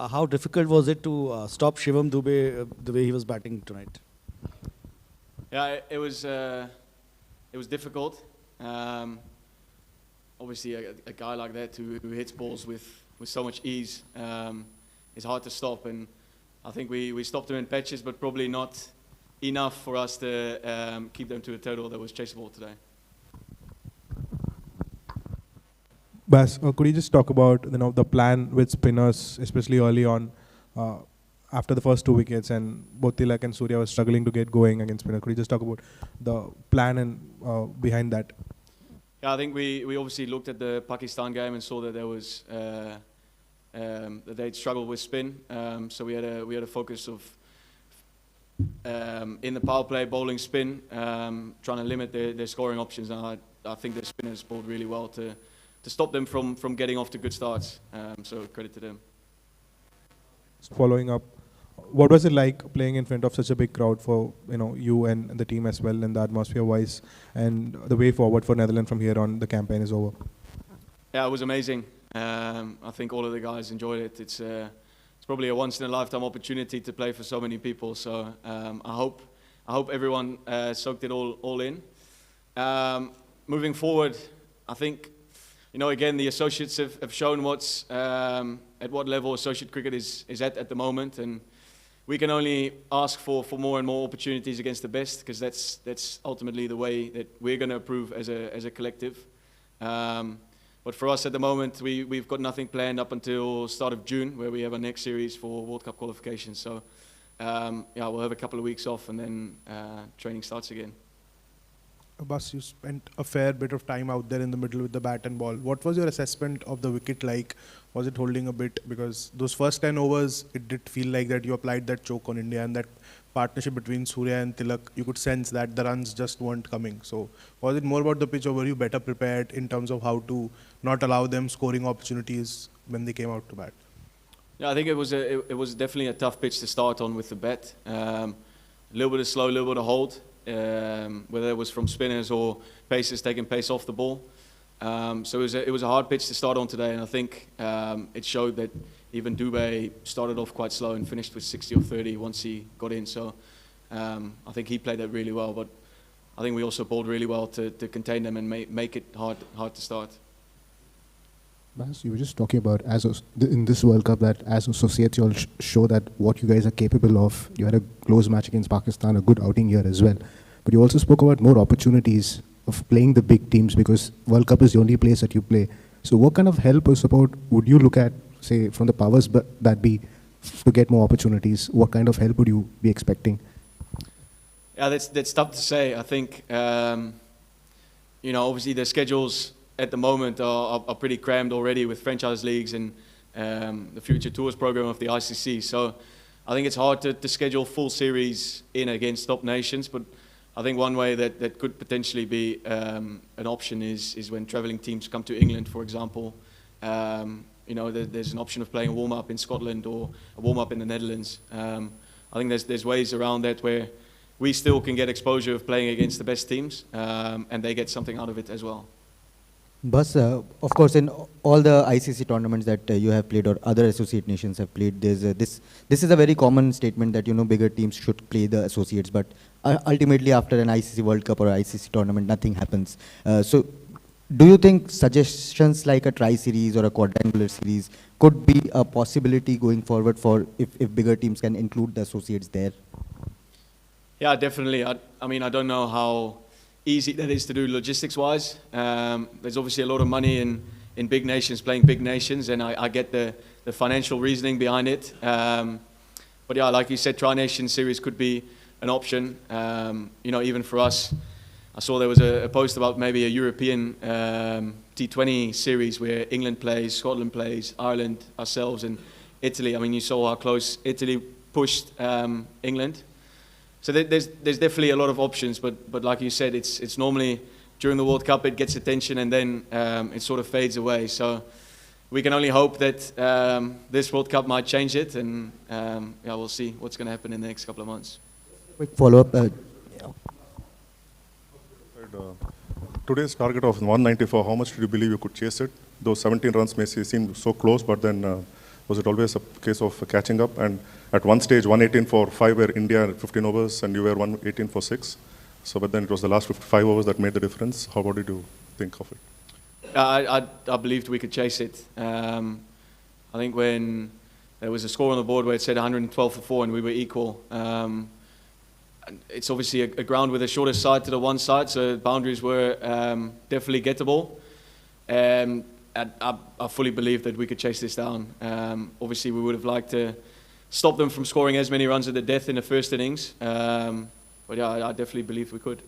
how difficult was it to stop Shivam Dube the way he was batting tonight? Yeah, it was difficult. Obviously, a guy like that who hits balls with so much ease is hard to stop. And I think we stopped him in patches, but probably not enough for us to keep them to a total that was chaseable today. Bas, could you just talk about the plan with spinners, especially early on, after the first 2 wickets, and both Tilak and Surya were struggling to get going against spinner? Could you just talk about the plan and behind that? Yeah, I think we obviously looked at the Pakistan game and saw that there was that they'd struggled with spin. So we had a focus of in the power play bowling spin, trying to limit their scoring options. And I think the spinners bowled really well to stop them from getting off to good starts. So credit to them. Following up, what was it like playing in front of such a big crowd for you and the team as well, and the atmosphere wise, and the way forward for Netherlands from here on? The campaign is over. Yeah, it was amazing. I think all of the guys enjoyed it. It's probably a once in a lifetime opportunity to play for so many people. So I hope everyone soaked it all in. Moving forward, I think again the associates have shown what's at what level associate cricket is at the moment, and we can only ask for more and more opportunities against the best, because that's ultimately the way that we're going to improve as a collective. But for us at the moment, we've got nothing planned up until start of June, where we have our next series for World Cup qualifications. So yeah, we'll have a couple of weeks off, and then training starts again. Bas, you spent a fair bit of time out there in the middle with the bat and ball. What was your assessment of the wicket like? Was it holding a bit? Because those first 10 overs, it did feel like that you applied that choke on India, and that partnership between Surya and Tilak, you could sense that the runs just weren't coming. So was it more about the pitch, or were you better prepared in terms of how to not allow them scoring opportunities when they came out to bat? Yeah, I think it was definitely a tough pitch to start on with the bat. A little bit of slow, a little bit of hold. Whether it was from spinners or pacers taking pace off the ball. So it was a hard pitch to start on today, and I think it showed that even Dube started off quite slow and finished with 60 or 30 once he got in. So I think he played that really well, but I think we also bowled really well to contain them and make it hard to start. Bas, you were just talking about in this World Cup that as associates you all show that what you guys are capable of. You had a close match against Pakistan, a good outing here as well. But you also spoke about more opportunities of playing the big teams, because World Cup is the only place that you play. So what kind of help or support would you look at, say, from the powers that be, to get more opportunities? What kind of help would you be expecting? Yeah, that's tough to say. I think, obviously the schedules at the moment are pretty crammed already with franchise leagues and the Future Tours program of the ICC. So I think it's hard to schedule full series in against top nations, but I think one way that could potentially be an option is when travelling teams come to England, for example. There's an option of playing a warm-up in Scotland or a warm-up in the Netherlands. I think there's ways around that where we still can get exposure of playing against the best teams, and they get something out of it as well. Bas, of course, in all the ICC tournaments that you have played or other associate nations have played, there's this is a very common statement that bigger teams should play the associates, but ultimately after an ICC World Cup or ICC tournament, nothing happens. So, do you think suggestions like a tri-series or a quadrangular series could be a possibility going forward for if bigger teams can include the associates there? Yeah, definitely. I mean, I don't know how easy that is to do logistics-wise. There's obviously a lot of money in big nations playing big nations, and I get the financial reasoning behind it. But yeah, like you said, Tri-Nation Series could be an option. Even for us, I saw there was a post about maybe a European T20 series where England plays, Scotland plays, Ireland, ourselves, and Italy. I mean, you saw how close Italy pushed England. So there's definitely a lot of options, but like you said, it's normally during the World Cup it gets attention and then it sort of fades away. So we can only hope that this World Cup might change it, and we'll see what's going to happen in the next couple of months. Quick follow-up. Today's target of 194, how much do you believe you could chase it? Those 17 runs may seem so close, but then Was it always a case of catching up? And at one stage, 118 for 5 were India, 15 overs, and you were 118 for 6. So, but then it was the last 55 overs that made the difference. What did you think of it? I believed we could chase it. I think when there was a score on the board where it said 112 for 4 and we were equal, it's obviously a ground with a shorter side to the one side, so boundaries were definitely gettable. I fully believe that we could chase this down. Obviously, we would have liked to stop them from scoring as many runs at the death in the first innings. But yeah, I definitely believe we could.